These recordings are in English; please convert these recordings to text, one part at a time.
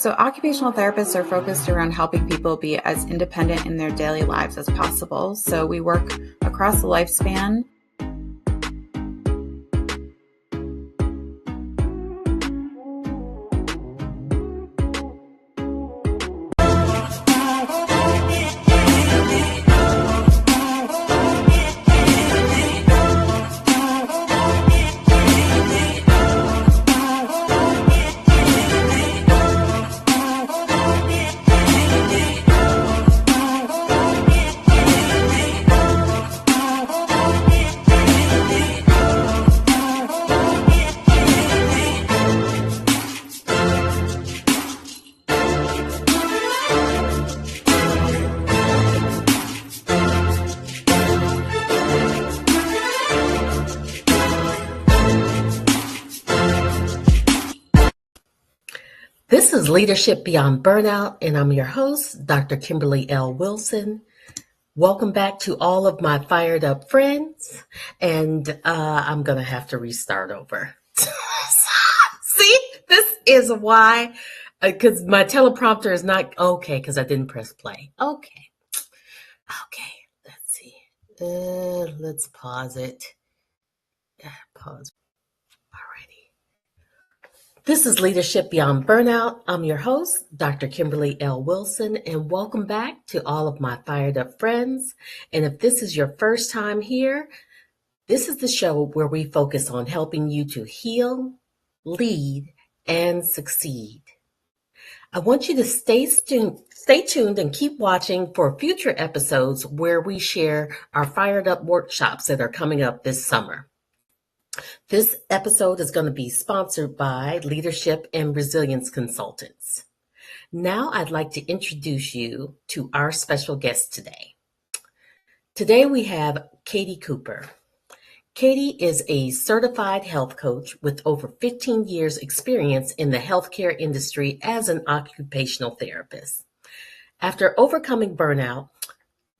So occupational therapists are focused around helping people be as independent in their daily lives as possible. So we work across the lifespan. This is Leadership Beyond Burnout, and I'm your host, Dr. Kimberly L. Wilson. Welcome back to all of my fired up friends, and I'm going to have to restart over. See, this is why, because my teleprompter is not okay, because I didn't press play. Okay, let's see. Let's pause it. Pause. Alrighty. This is Leadership Beyond Burnout. I'm your host, Dr. Kimberly L. Wilson, and welcome back to all of my fired up friends. And if this is your first time here, this is the show where we focus on helping you to heal, lead, and succeed. I want you to stay tuned and keep watching for future episodes where we share our fired up workshops that are coming up this summer. This episode is going to be sponsored by Leadership and Resilience Consultants. Now I'd like to introduce you to our special guest today. Today we have Katie Cooper. Katie is a certified health coach with over 15 years experience in the healthcare industry as an occupational therapist. After overcoming burnout,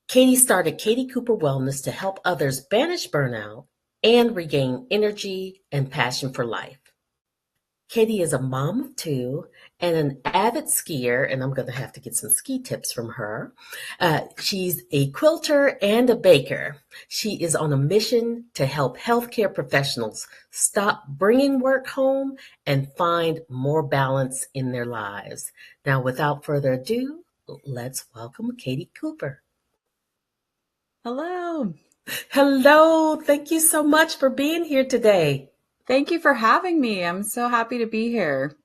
Katie started Katie Cooper Wellness to help others banish burnout and regain energy and passion for life. Katie is a mom of two and an avid skier, and I'm going to have to get some ski tips from her. She's a quilter and a baker. She is on a mission to help healthcare professionals stop bringing work home and find more balance in their lives. Now, without further ado, let's welcome Katie Cooper. Hello. Hello. Thank you so much for being here today. Thank you for having me. I'm so happy to be here.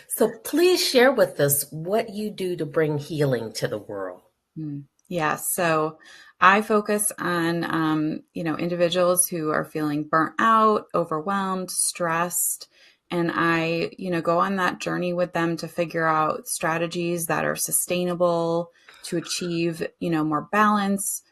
So please share with us what you do to bring healing to the world. Yeah, so I focus on, individuals who are feeling burnt out, overwhelmed, stressed, and I, go on that journey with them to figure out strategies that are sustainable to achieve, more balance,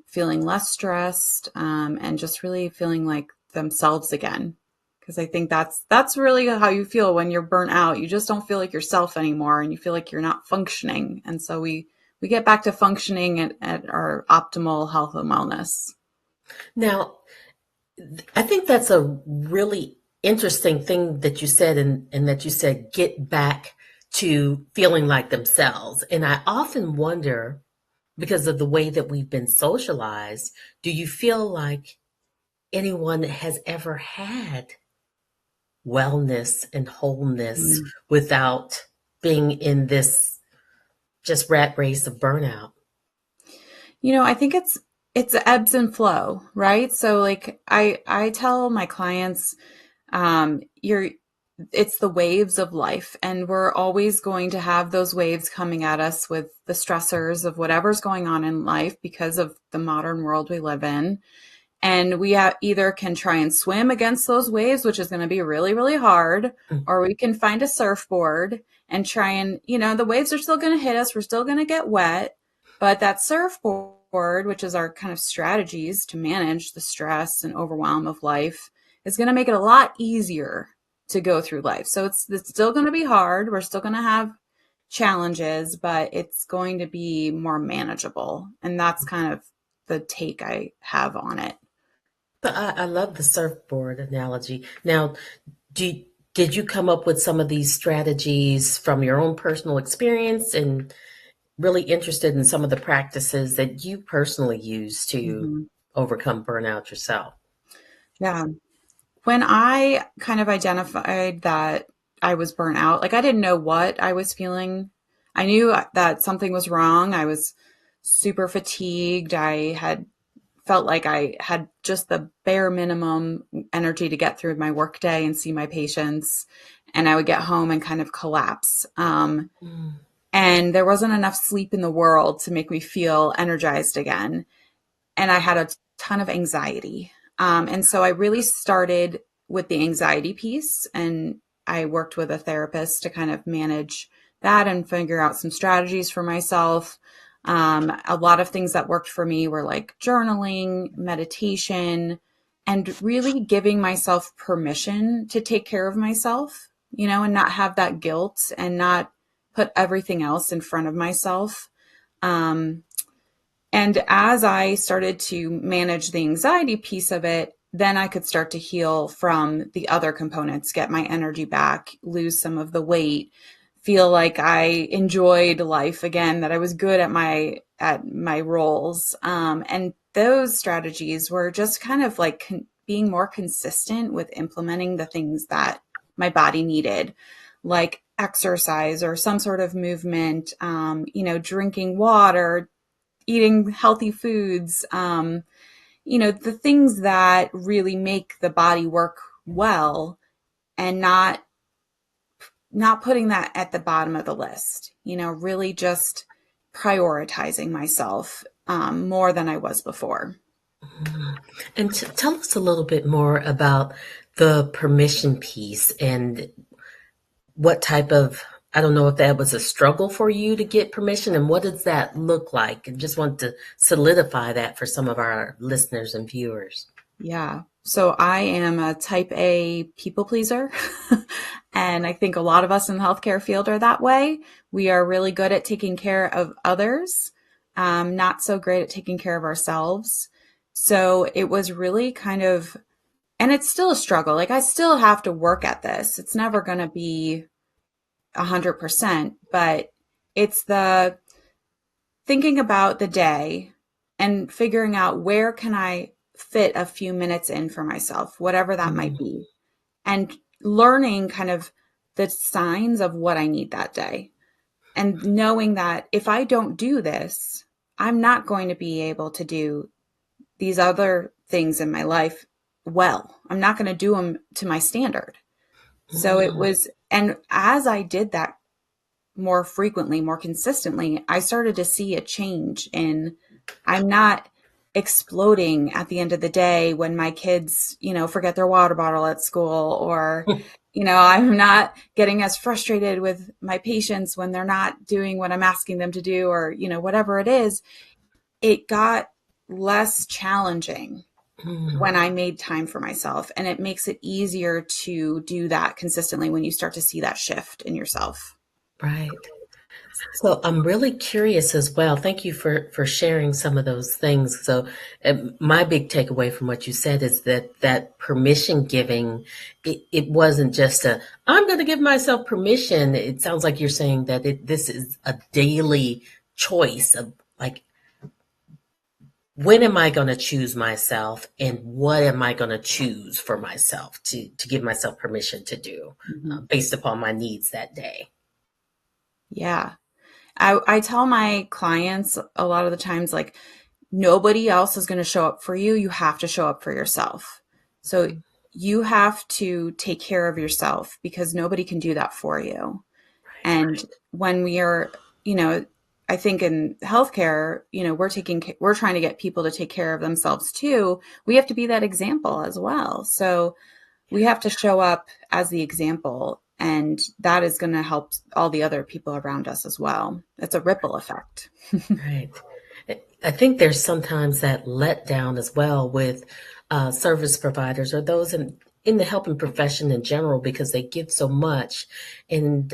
feeling less stressed, and just really feeling like themselves again. Because I think that's really how you feel when you're burnt out. You just don't feel like yourself anymore, and you feel like you're not functioning. And so we get back to functioning at our optimal health and wellness. Now, I think that's a really interesting thing that you said, and that you said get back to feeling like themselves. And I often wonder, because of the way that we've been socialized, do you feel like anyone has ever had wellness and wholeness without being in this just rat race of burnout? I think it's ebbs and flow, right? So like I tell my clients, it's the waves of life, and we're always going to have those waves coming at us with the stressors of whatever's going on in life because of the modern world we live in. And we either can try and swim against those waves, which is going to be really, really hard, or we can find a surfboard and try and, the waves are still going to hit us. We're still going to get wet, but that surfboard, which is our kind of strategies to manage the stress and overwhelm of life, is going to make it a lot easier to go through life. So it's still going to be hard. We're still going to have challenges, but it's going to be more manageable. And that's kind of the take I have on it. I love the surfboard analogy. Now, do Did you come up with some of these strategies from your own personal experience, and really interested in some of the practices that you personally use to Hmm. overcome burnout yourself? Yeah. When I kind of identified that I was burnt out, like I didn't know what I was feeling. I knew that something was wrong. I was super fatigued. I had felt like I had just the bare minimum energy to get through my workday and see my patients. And I would get home and kind of collapse. Mm, And there wasn't enough sleep in the world to make me feel energized again. And I had a ton of anxiety. And so I really started with the anxiety piece, and I worked with a therapist to kind of manage that and figure out some strategies for myself. A lot of things that worked for me were like journaling, meditation, and really giving myself permission to take care of myself, and not have that guilt and not put everything else in front of myself. Um, and as I started to manage the anxiety piece of it, then I could start to heal from the other components, get my energy back, lose some of the weight, feel like I enjoyed life again, that I was good at my roles. And those strategies were just kind of like being more consistent with implementing the things that my body needed, like exercise or some sort of movement, drinking water, eating healthy foods, the things that really make the body work well, and not putting that at the bottom of the list, really just prioritizing myself more than I was before. mm. And tell us a little bit more about the permission piece and what type of, I don't know if that was a struggle for you to get permission, and what does that look like? I just want to solidify that for some of our listeners and viewers. Yeah. So I am a type A people pleaser. And I think a lot of us in the healthcare field are that way. We are really good at taking care of others, not so great at taking care of ourselves. So it was really kind of, and it's still a struggle. Like I still have to work at this. It's never going to be 100%, but it's the thinking about the day and figuring out where can I fit a few minutes in for myself, whatever that might Mm, be, and learning kind of the signs of what I need that day. And knowing that if I don't do this, I'm not going to be able to do these other things in my life well. I'm not going to do them to my standard. So it mm, was, and as I did that more frequently, more consistently, I started to see a change in, I'm not exploding at the end of the day when my kids, forget their water bottle at school, or, I'm not getting as frustrated with my patients when they're not doing what I'm asking them to do, or, whatever it is. It got less challenging mm. when I made time for myself. And it makes it easier to do that consistently when you start to see that shift in yourself. Right. So I'm really curious as well. Thank you for sharing some of those things. So my big takeaway from what you said is that permission giving, it wasn't just a, I'm going to give myself permission. It sounds like you're saying that this is a daily choice of like, when am I going to choose myself, and what am I going to choose for myself to give myself permission to do Mhm. based upon my needs that day. Yeah. I tell my clients a lot of the times, like, nobody else is going to show up for you. You have to show up for yourself. So Mm, you have to take care of yourself because nobody can do that for you. right. And when we are, you know, I think in healthcare, we're trying to get people to take care of themselves too. We have to be that example as well. So we have to show up as the example, and that is going to help all the other people around us as well. It's a ripple effect. Right. I think there's sometimes that letdown as well with service providers or those in the helping profession in general, because they give so much, and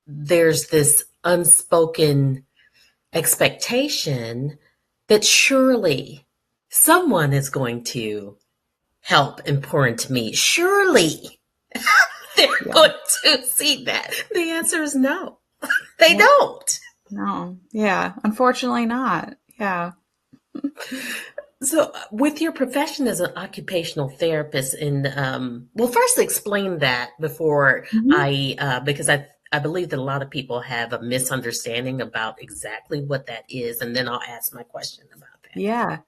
there's this unspoken expectation that surely someone is going to help and pour into me. Surely they're Yeah. going to see that? The answer is no. They Yeah. don't. No. Yeah. Unfortunately not. Yeah. So, with your profession as an occupational therapist, and well, first explain that before Mhm. because I believe that a lot of people have a misunderstanding about exactly what that is, and then I'll ask my question about that. Yeah.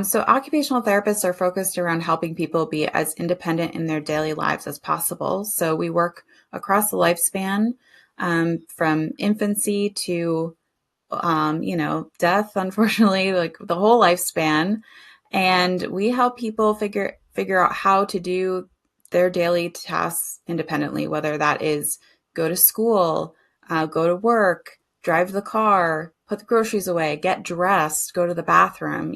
So occupational therapists are focused around helping people be as independent in their daily lives as possible. So we work across the lifespan, from infancy to death, unfortunately, like the whole lifespan. And we help people figure out how to do their daily tasks independently, whether that is go to school, go to work, drive the car, put the groceries away, get dressed, go to the bathroom,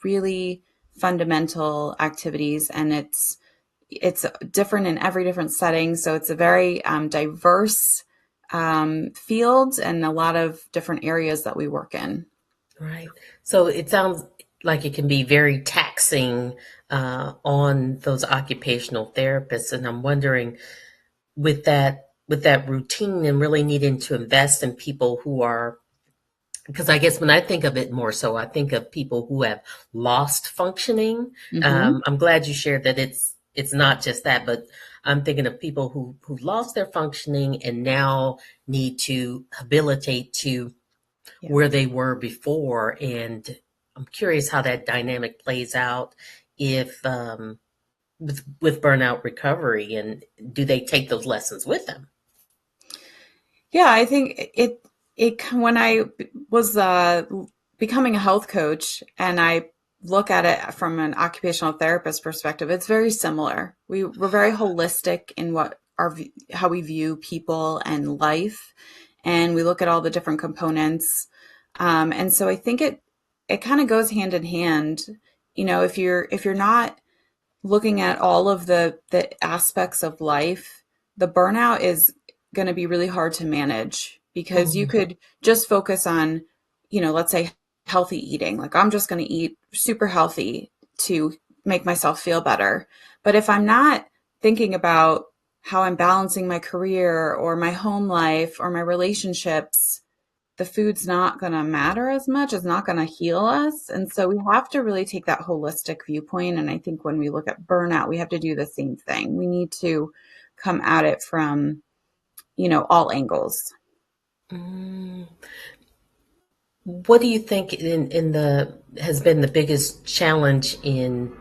really fundamental activities. And it's different in every different setting. So it's a very diverse field and a lot of different areas that we work in. Right. So it sounds like it can be very taxing on those occupational therapists, and I'm wondering with that routine and really needing to invest in people who are, because I guess when I think of it more so, I think of people who have lost functioning. Hmm. I'm glad you shared that it's not just that, but I'm thinking of people who lost their functioning and now need to habilitate to Yeah. where they were before. And I'm curious how that dynamic plays out if with burnout recovery, and do they take those lessons with them? Yeah, I think it when I was becoming a health coach and I look at it from an occupational therapist perspective, it's very similar. We're very holistic in how we view people and life, and we look at all the different components. And so I think it kind of goes hand in hand. If you're not looking at all of the aspects of life, the burnout is going to be really hard to manage because you Mhm. could just focus on, let's say healthy eating. Like I'm just going to eat super healthy to make myself feel better. But if I'm not thinking about how I'm balancing my career or my home life or my relationships, the food's not going to matter as much. It's not going to heal us. And so we have to really take that holistic viewpoint. And I think when we look at burnout, we have to do the same thing. We need to come at it from, all angles. Mm. What do you think in the has been the biggest challenge in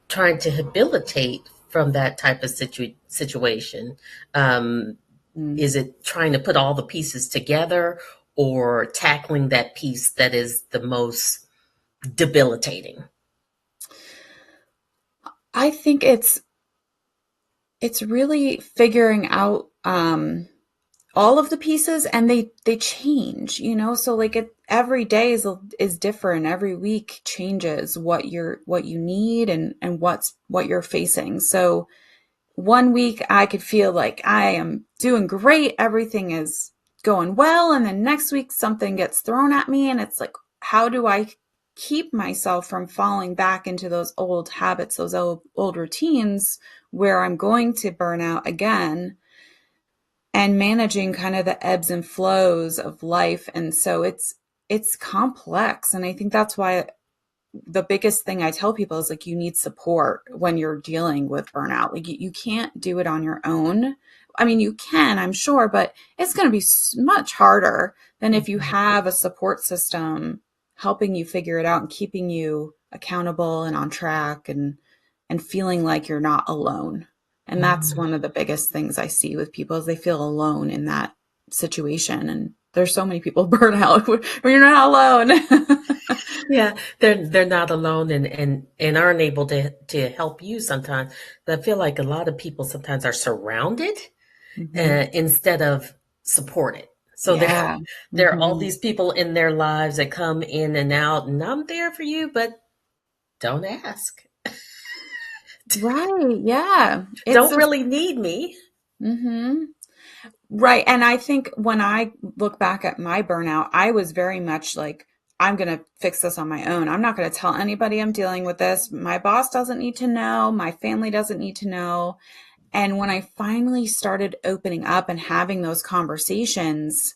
trying to habilitate from that type of situation? Um, Mm. is it trying to put all the pieces together or tackling that piece that is the most debilitating? I think it's really figuring out all of the pieces, and they change, so like every day is different. Every week changes what you need and what you're facing. So one week I could feel like I am doing great, everything is going well, and then next week something gets thrown at me and it's like, how do I keep myself from falling back into those old habits, those old routines where I'm going to burn out again, and managing kind of the ebbs and flows of life. And so it's complex, and I think that's why the biggest thing I tell people is like you need support when you're dealing with burnout. Like you can't do it on your own. I mean, you can, I'm sure, but it's going to be much harder than if you Mhm. have a support system helping you figure it out and keeping you accountable and on track and feeling like you're not alone. And that's Mm. one of the biggest things I see with people is they feel alone in that situation. And there's so many people burn out when you're not alone. Yeah, they're not alone, and aren't able to help you sometimes. But I feel like a lot of people sometimes are surrounded Hmm. instead of supported. So Yeah. there are all Hmm. these people in their lives that come in and out, and I'm there for you, but don't ask. Right. Yeah. It's Don't so, really need me. hmm right. And I think when I look back at my burnout, I was very much like, I'm going to fix this on my own. I'm not going to tell anybody I'm dealing with this. My boss doesn't need to know. My family doesn't need to know. And when I finally started opening up and having those conversations,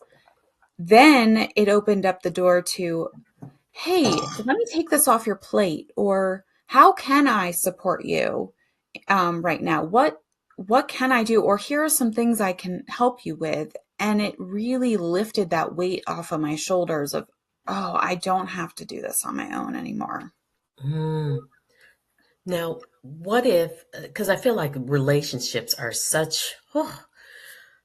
then it opened up the door to, hey, let me take this off your plate, or how can I support you right now? What can I do? Or here are some things I can help you with. And it really lifted that weight off of my shoulders of, oh, I don't have to do this on my own anymore. Mm. Now, what if, because I feel like relationships are such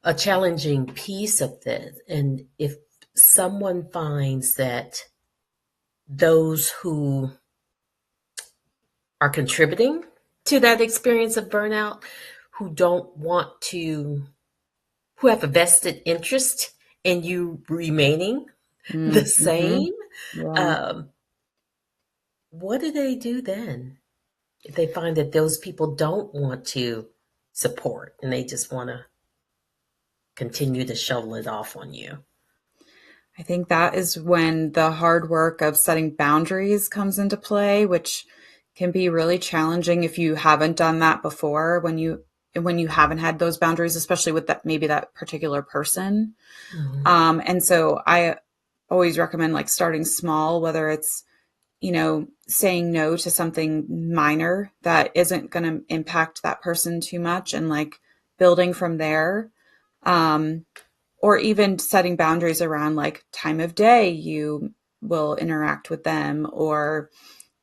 a challenging piece of this, and if someone finds that those who are contributing to that experience of burnout, who don't want to, who have a vested interest in you remaining the Mm-hmm. same, Yeah. um, what do they do then? If they find that those people don't want to support and they just want to continue to shovel it off on you. I think that is when the hard work of setting boundaries comes into play, which can be really challenging if you haven't done that before, when you haven't had those boundaries, especially with that, maybe that particular person. Mhm. And so I always recommend like starting small, whether it's, saying no to something minor that isn't going to impact that person too much, and like building from there. Um, or even setting boundaries around like time of day you will interact with them, or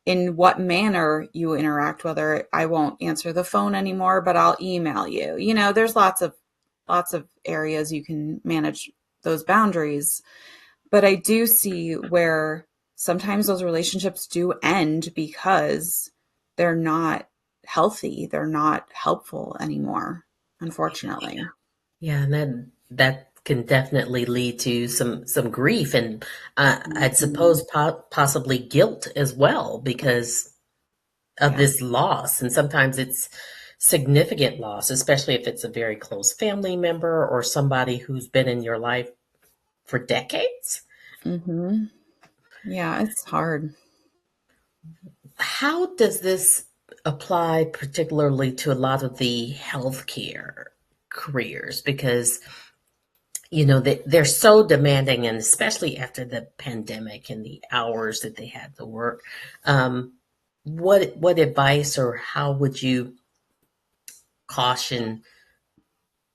in what manner you interact, whether I won't answer the phone anymore but I'll email you. There's lots of areas you can manage those boundaries. But I do see where sometimes those relationships do end because they're not healthy, they're not helpful anymore, unfortunately. Yeah, and that can definitely lead to some grief and I'd Mhm. suppose possibly guilt as well because of Yeah. this loss. And sometimes it's significant loss, especially if it's a very close family member or somebody who's been in your life for decades. Hmm. Yeah, it's hard. How does this apply particularly to a lot of the healthcare careers? Because they're so demanding, and especially after the pandemic and the hours that they had to work. Um, what advice or how would you caution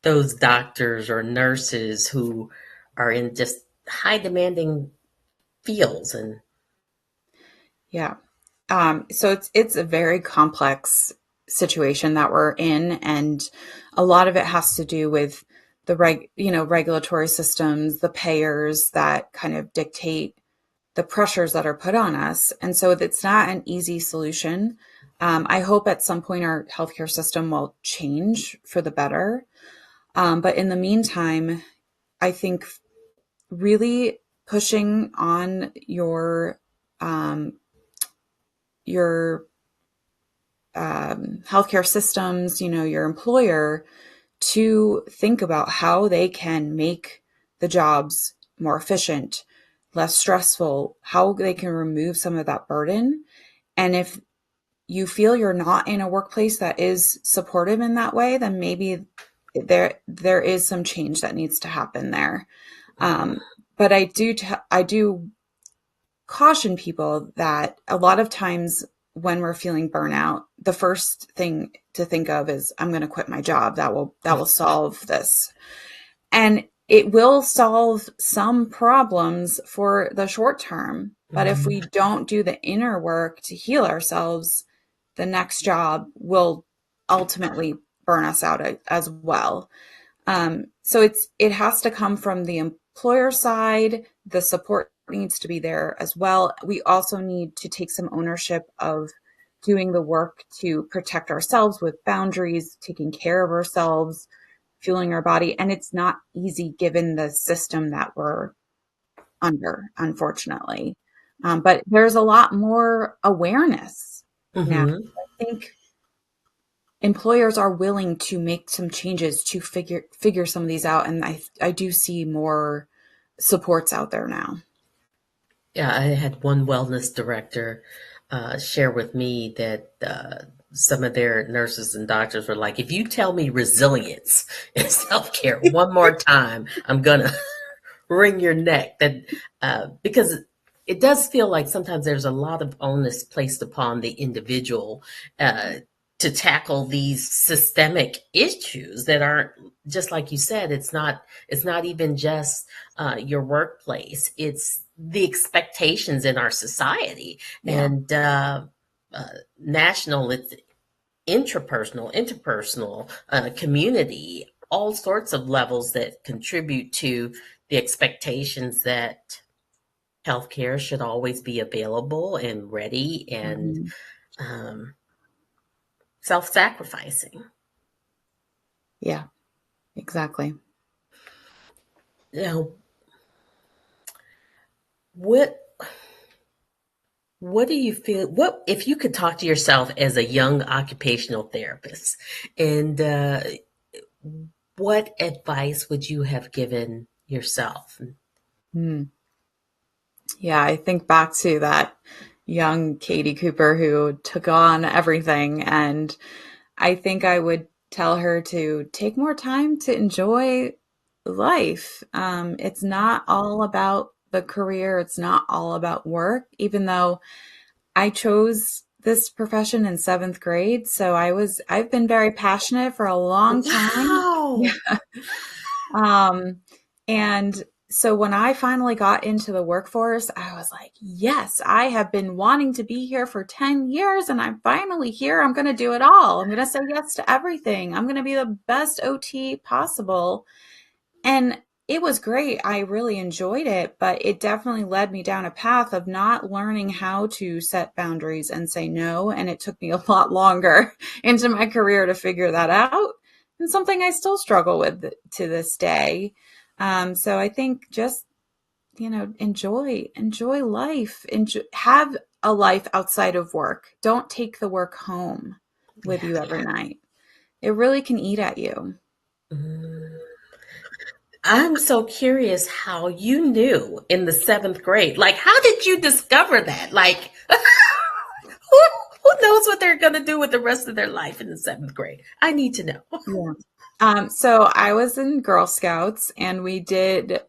those doctors or nurses who are in just high demanding fields and Yeah. So it's a very complex situation that we're in, and a lot of it has to do with the regulatory systems, the payers that kind of dictate the pressures that are put on us. And so it's not an easy solution. I hope at some point our healthcare system will change for the better. But in the meantime, I think really pushing on um, your healthcare systems, your employer, to think about how they can make the jobs more efficient, less stressful, how they can remove some of that burden. And if you feel you're not in a workplace that is supportive in that way, then maybe there is some change that needs to happen there. Um, but I do caution people that a lot of times when we're feeling burnout, the first thing to think of is, I'm going to quit my job. That will solve this. And it will solve some problems for the short term. But if Mhm. we don't do the inner work to heal ourselves, the next job will ultimately burn us out as well. So it has to come from the employer side. The support needs to be there as well. We also need to take some ownership of doing the work to protect ourselves with boundaries, taking care of ourselves, fueling our body. And it's not easy given the system that we're under, unfortunately. But there's a lot more awareness now. Mhm. I think employers are willing to make some changes to figure some of these out, and I do see more supports out there now. Yeah, I had one wellness director share with me that some of their nurses and doctors were like, if you tell me resilience in self-care one more time, I'm gonna wring your neck. That because it does feel like sometimes there's a lot of onus placed upon the individual to tackle these systemic issues that aren't, just like you said, it's not even just your workplace. It's the expectations in our society Yeah. and national, it's interpersonal, community, all sorts of levels that contribute to the expectations that healthcare should always be available and ready and Hmm. um, self-sacrificing. Yeah, exactly. Now, what what do you feel? What if you could talk to yourself as a young occupational therapist, and what advice would you have given yourself? Mm. Yeah, I think back to that young Katie Cooper who took on everything. And I think I would tell her to take more time to enjoy life. It's not all about the career, it's not all about work, even though I chose this profession in seventh grade. So I've been very passionate for a long time. Wow. Um, and so when I finally got into the workforce, I was like, yes, I have been wanting to be here for 10 years and I'm finally here. I'm going to do it all. I'm going to say yes to everything. I'm going to be the best OT possible. And it was great. I really enjoyed it, but it definitely led me down a path of not learning how to set boundaries and say no. And it took me a lot longer into my career to figure that out. And something I still struggle with to this day. So I think just, enjoy life, have a life outside of work. Don't take the work home with Yeah. you every night. It really can eat at you. Mm. I'm so curious how you knew in the seventh grade. Like, how did you discover that? Like, who knows what they're going to do with the rest of their life in the seventh grade? I need to know. Yeah. So I was in Girl Scouts and we did,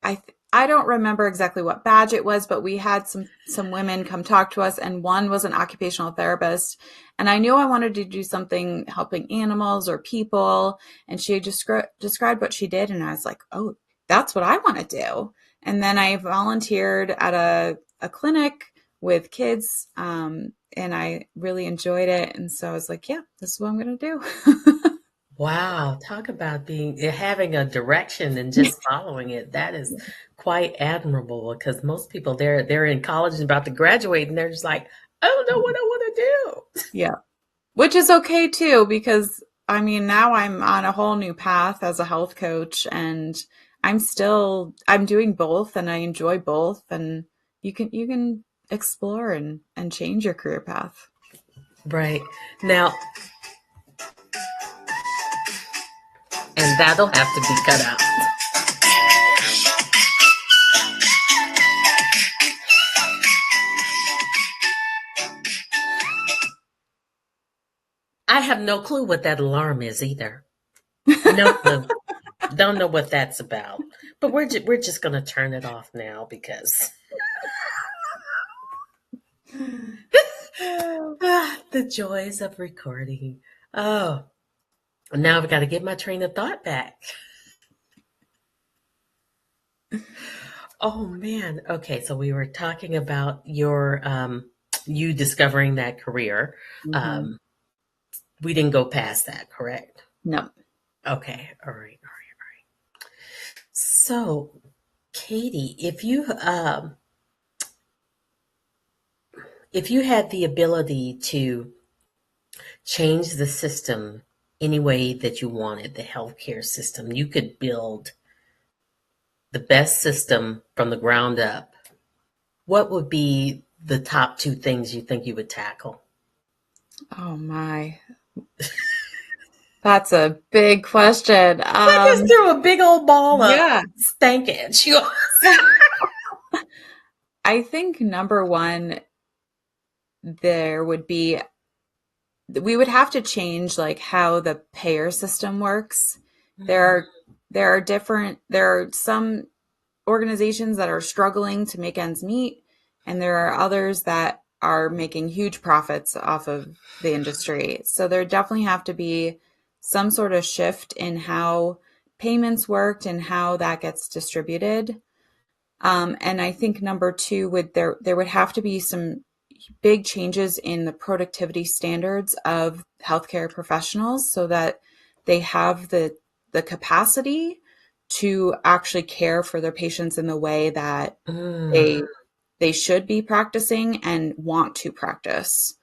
I don't remember exactly what badge it was, but we had some women come talk to us and one was an occupational therapist. And I knew I wanted to do something helping animals or people. And she described what she did. And I was like, oh, that's what I want to do. And then I volunteered at a clinic with kids. And I really enjoyed it. And so I was like, yeah, this is what I'm going to do. Wow, talk about being having a direction and just following it. That is quite admirable because most people they're in college and about to graduate and they're just like, I don't know what I want to do. Yeah. Which is okay too, because I mean, now I'm on a whole new path as a health coach and I'm doing both and I enjoy both and you can explore and change your career path. Right. Now, and that'll have to be cut out. I have no clue what that alarm is either. No clue. Don't know what that's about. But we're just going to turn it off now because the joys of recording. Oh, now I've got to get my train of thought back. Oh man. Okay, so we were talking about your you discovering that career. Hmm. Um, we didn't go past that, correct? No. Okay. All right. All right. So, Katie, if you had the ability to change the system any way that you wanted, the healthcare system, you could build the best system from the ground up. What would be the top two things you think you would tackle? Oh my. That's a big question. I just threw a big old ball of Yeah. stank at you. I think number one, there would be we would have to change like how the payer system works. There Mm, are there are some organizations that are struggling to make ends meet, and there are others that are making huge profits off of the industry. So there definitely have to be some sort of shift in how payments worked and how that gets distributed. And I think number two would there would have to be some big changes in the productivity standards of healthcare professionals so that they have the capacity to actually care for their patients in the way that mm. they they should be practicing and want to practice.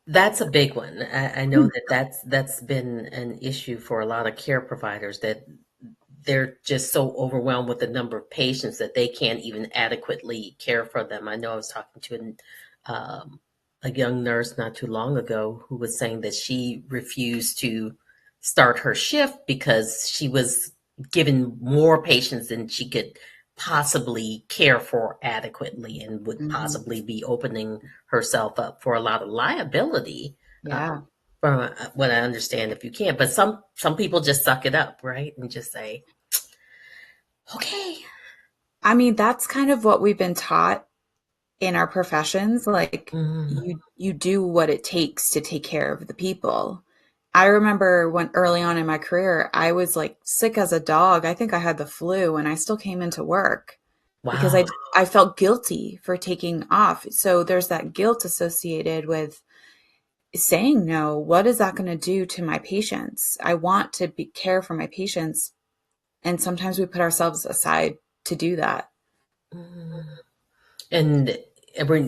That's a big one. I know that that's been an issue for a lot of care providers, that they're just so overwhelmed with the number of patients that they can't even adequately care for them. I know I was talking to a young nurse not too long ago who was saying that she refused to start her shift because she was given more patients than she could possibly care for adequately, and would Mhm. possibly be opening herself up for a lot of liability. Yeah. From what I understand, if you can't, but some people just suck it up, right, and just say, okay. I mean, that's kind of what we've been taught in our professions. Like Mm, you do what it takes to take care of the people. I remember when early on in my career, I was like sick as a dog. I think I had the flu and I still came into work because wow. I felt guilty for taking off. So there's that guilt associated with saying no. What is that going to do to my patients? I want to be care for my patients, and sometimes we put ourselves aside to do that. Mm. And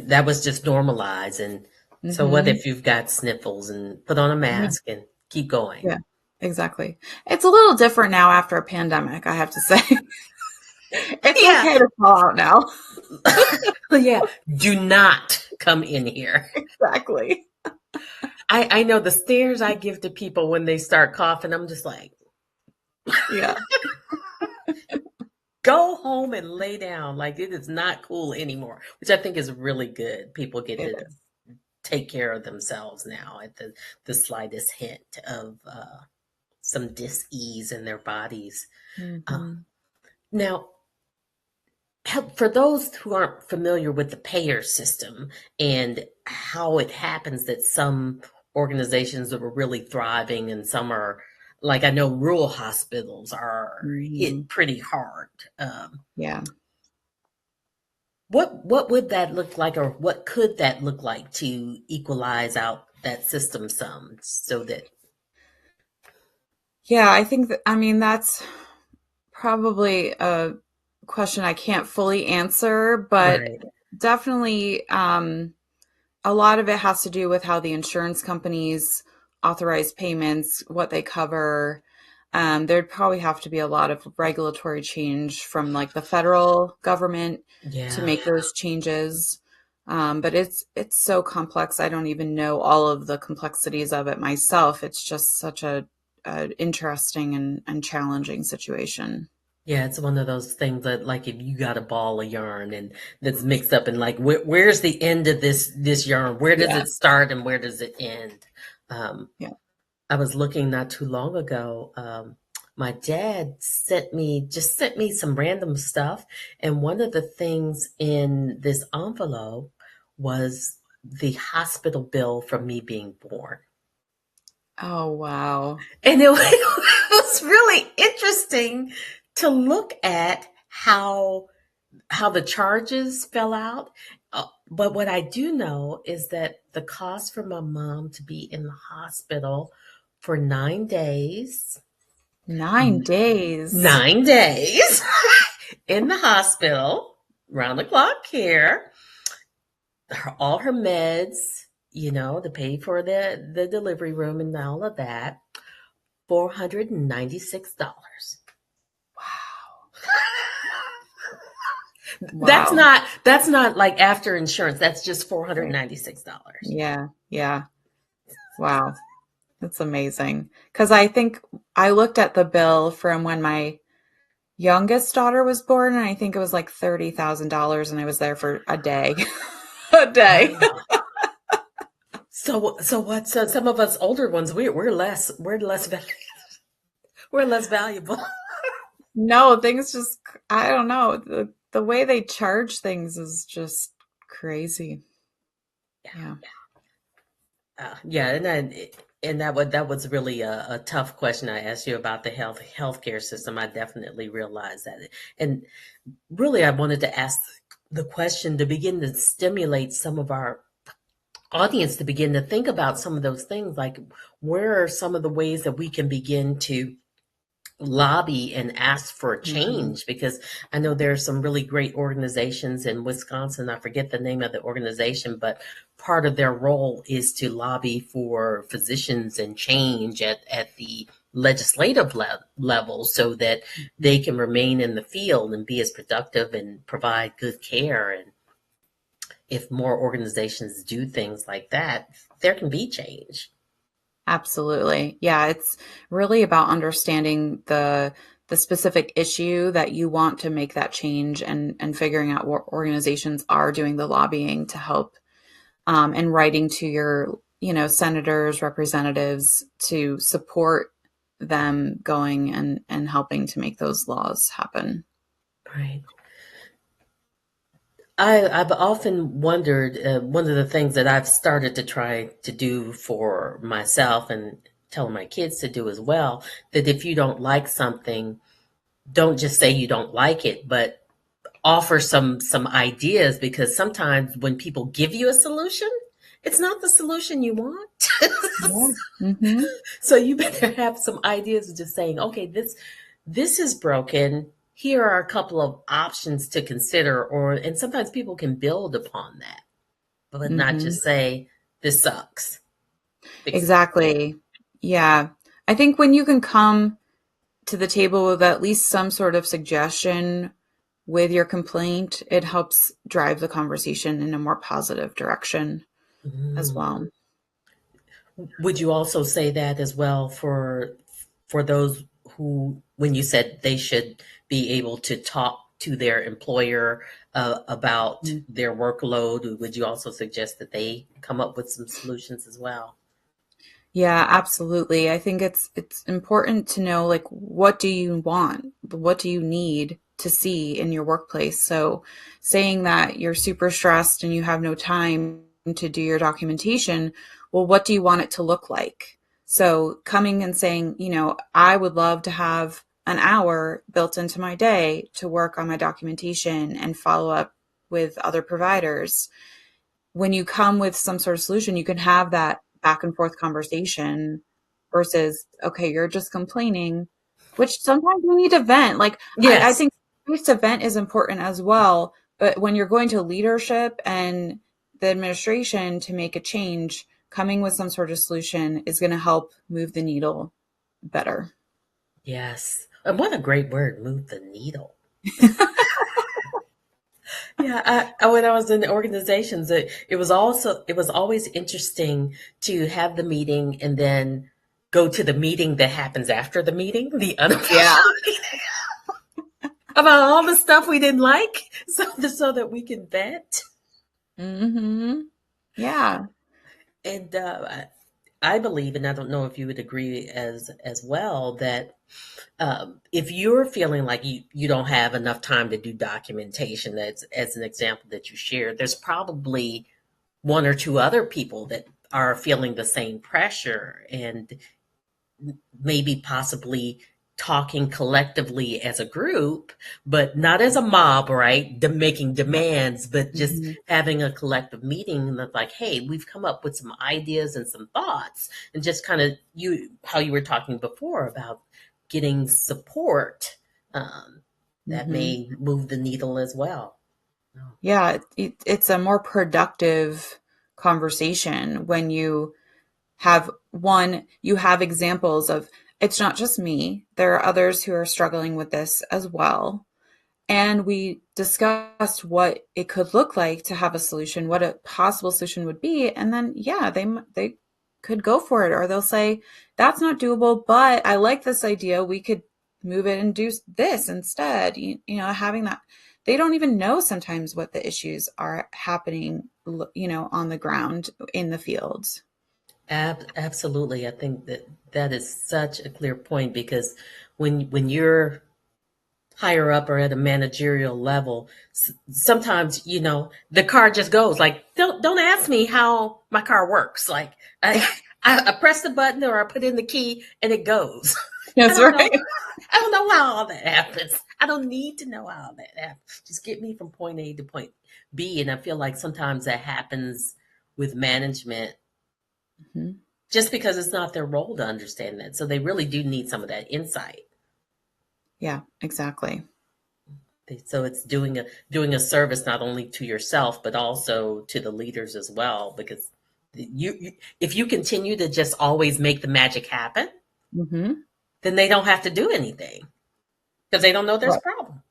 that was just normalized. And so what Hmm. if you've got sniffles, and put on a Yeah, mask and keep going? yeah, exactly. It's a little different now after a pandemic, I have to say. It's Yeah. okay to fall out now. Yeah. Do not come in here. Exactly. I know the stares I give to people when they start coughing. I'm just like, Yeah, go home and lay down. Like, it is not cool anymore, which I think is really good. People get it to is. take care of themselves now at the slightest hint of some dis-ease in their bodies. Uh, Hmm. Now, for those who aren't familiar with the payer system and how it happens that some organizations are really thriving and some are, like, I know rural hospitals are Hmm. hit pretty hard. Um, Yeah. what would that look like, or what could that look like to equalize out that system some, so that Yeah, I think that, I mean, that's probably a question I can't fully answer, but right? definitely a lot of it has to do with how the insurance companies authorize payments, what they cover. There'd probably have to be a lot of regulatory change from like the federal government to Yeah. make those changes. But it's so complex. I don't even know all of the complexities of it myself. It's just such a interesting and challenging situation. Yeah, it's one of those things that, like, if you got a ball of yarn and that's mixed up, and like, where's the end of this yarn? Where does Yeah, it start and where does it end? Um, yeah. I was looking not too long ago. My dad sent me some random stuff, and one of the things in this envelope was the hospital bill for me being born. Oh, wow. And it was really interesting to look at how the charges fell out. But what I do know is that the cost for my mom to be in the hospital for 9 days, 9 days. 9 days in the hospital, round the clock care, all her meds, to pay for the delivery room and all of that, $496. Wow. That's Wow. not that's not like after insurance. That's just Right. $496. Yeah. Yeah. Wow. That's amazing. Because I think I looked at the bill from when my youngest daughter was born, and I think it was like $30,000, and I was there for a day. A day. Wow. So what's some of us older ones? We're less valuable. No, things just, I don't know. The way they charge things is just crazy. Yeah, Yeah, and that was really a tough question I asked you about the healthcare system. I definitely realized that, and really I wanted to ask the question to begin to stimulate some of our audience to begin to think about some of those things, like where are some of the ways that we can begin to lobby and ask for a hmm change, because I know there are some really great organizations in Wisconsin. I forget the name of the organization, but part of their role is to lobby for physicians and change at the legislative level so that they can remain in the field and be as productive and provide good care. And if more organizations do things like that, there can be change. absolutely. Yeah, it's really about understanding the specific issue that you want to make that change, and figuring out what organizations are doing the lobbying to help, and writing to your, senators, representatives to support them going and helping to make those laws happen. Right. I've often wondered, one of the things that I've started to try to do for myself and telling my kids to do as well, that if you don't like something, don't just say you don't like it, but offer some ideas, because sometimes when people give you a solution, it's not the solution you want. Yeah. hmm So you better have some ideas of just saying, okay, this is broken. Here are a couple of options to consider, or and sometimes people can build upon that, but not hmm just say this sucks. Fix it. Exactly. Yeah. I think when you can come to the table with at least some sort of suggestion with your complaint, it helps drive the conversation in a more positive direction as Mm. well. Would you also say that as well for those who, when you said they should be able to talk to their employer about Mhm. their workload, would you also suggest that they come up with some solutions as well? Yeah, absolutely. I think it's important to know, like, what do you want? What do you need to see in your workplace? So saying that you're super stressed and you have no time to do your documentation, well, what do you want it to look like? So coming and saying, I would love to have an hour built into my day to work on my documentation and follow up with other providers. When you come with some sort of solution, you can have that back and forth conversation versus, okay, you're just complaining, which sometimes we need to vent. Like, I Yes. think space to vent is important as well. But when you're going to leadership and the administration to make a change, coming with some sort of solution is going to help move the needle better. Yes. And what a great word, move the needle. Yeah, when I was in organizations, it was always interesting to have the meeting and then go to the meeting that happens after the meeting, the Yeah. unofficial meeting, about all the stuff we didn't like, so that we can vent. hmm Yeah. And I believe, and I don't know if you would agree as well, that if you're feeling like you don't have enough time to do documentation, as an example that you shared, there's probably one or two other people that are feeling the same pressure, and maybe possibly talking collectively as a group, but not as a mob, right? Making demands, but just hmm having a collective meeting that's like, hey, we've come up with some ideas and some thoughts, and just kind of how you were talking before about getting support, um, that hmm may move the needle as well. Yeah, it's a more productive conversation when you have examples of, it's not just me, there are others who are struggling with this as well. And we discussed what it could look like to have a solution, what a possible solution would be. And then, yeah, they could go for it, or they'll say, that's not doable, but I like this idea. We could move it and do this instead. Having that, they don't even know sometimes what the issues are happening, on the ground in the field. Absolutely. I think that that is such a clear point because when you're higher up or at a managerial level, sometimes the car just goes. Like, don't ask me how my car works. Like, I I press the button or I put in the key and it goes. I That's don't know. right. I don't know how all that happens. I don't need to know how that happens. Just get me from point A to point B. And I feel like sometimes that happens with management Mhm. just because it's not their role to understand that. So they really do need some of that insight. Yeah, exactly. So it's doing a service not only to yourself but also to the leaders as well, because if you continue to just always make the magic happen, Hmm. then they don't have to do anything because they don't know there's a Right. problem.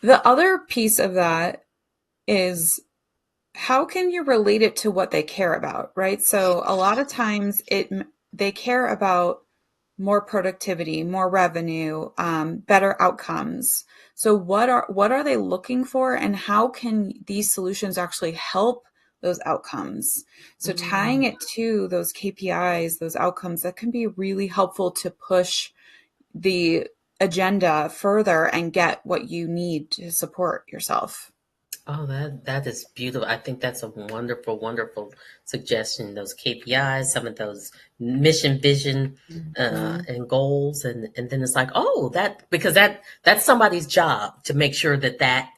The other piece of that is how can you relate it to what they care about, right? So a lot of times they care about more productivity, more revenue, better outcomes. So what are they looking for, and how can these solutions actually help those outcomes? So tying Mm. it to those KPIs, those outcomes, that can be really helpful to push the agenda further and get what you need to support yourself. Oh, that is beautiful. I think that's a wonderful, wonderful suggestion. Those KPIs, some of those mission, vision, Mhm. and goals, and then it's like, oh, that because that's somebody's job to make sure that that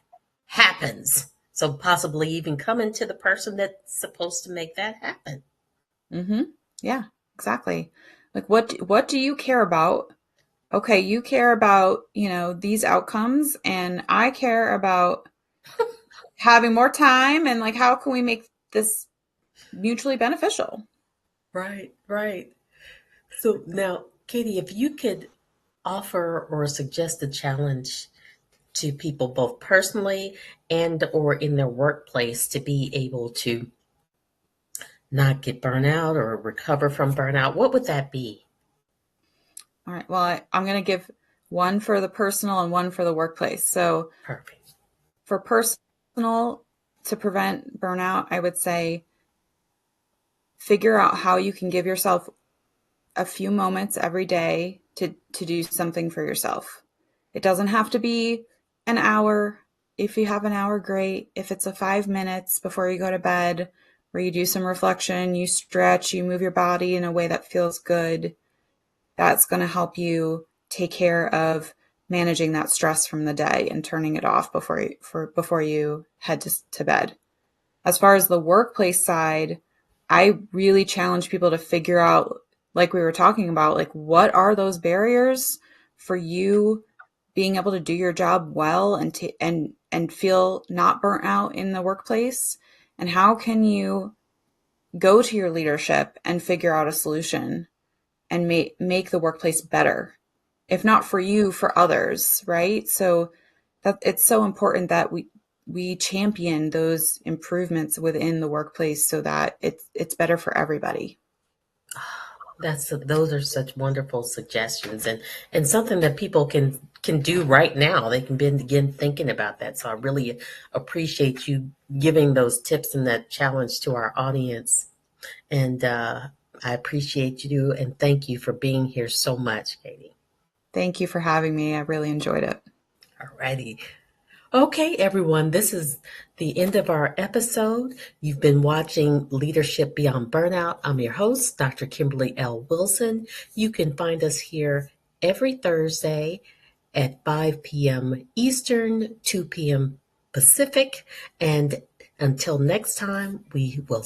happens. So possibly even coming to the person that's supposed to make that happen. Mm-hmm. Yeah, exactly. Like what do you care about? Okay, you care about, these outcomes, and I care about having more time, and like how can we make this mutually beneficial? Right, right. So now, Katie, if you could offer or suggest a challenge to people both personally and or in their workplace to be able to not get burnout or recover from burnout, what would that be? All right. Well, I'm going to give one for the personal and one for the workplace. So, Perfect. for personal, to prevent burnout, I would say figure out how you can give yourself a few moments every day to do something for yourself. It doesn't have to be an hour. If you have an hour, great. If it's a 5 minutes before you go to bed, where you do some reflection, you stretch, you move your body in a way that feels good, that's going to help you take care of managing that stress from the day and turning it off before you head to bed. As far as the workplace side, I really challenge people to figure out, like we were talking about, like what are those barriers for you being able to do your job well and feel not burnt out in the workplace, and how can you go to your leadership and figure out a solution and make the workplace better, if not for you, for others, right? So that it's so important that we champion those improvements within the workplace so that it's better for everybody. Those are such wonderful suggestions and something that people can do right now. They can begin thinking about that. So I really appreciate you giving those tips and that challenge to our audience. And I appreciate you and thank you for being here so much, Katie. Thank you for having me. I really enjoyed it. Alrighty. Okay, everyone, this is the end of our episode. You've been watching Leadership Beyond Burnout. I'm your host, Dr. Kimberly L. Wilson. You can find us here every Thursday at 5 p.m. Eastern, 2 p.m. Pacific. And until next time, we will